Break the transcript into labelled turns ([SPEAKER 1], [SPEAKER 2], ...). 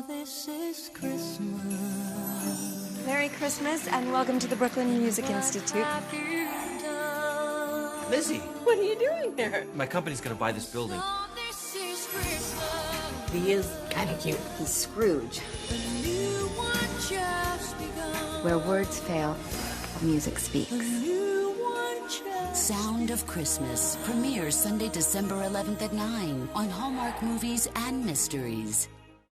[SPEAKER 1] this is Christmas.
[SPEAKER 2] Merry Christmas and welcome to the Brooklyn Music Institute.
[SPEAKER 3] Lizzie,
[SPEAKER 4] What are you doing here?
[SPEAKER 3] my company's gonna buy this building.
[SPEAKER 4] He is kind of cute.
[SPEAKER 5] He's Scrooge. Where words fail, music speaks.
[SPEAKER 6] Sound of Christmas premieres Sunday, December 11th at 9 on Hallmark Movies and Mysteries.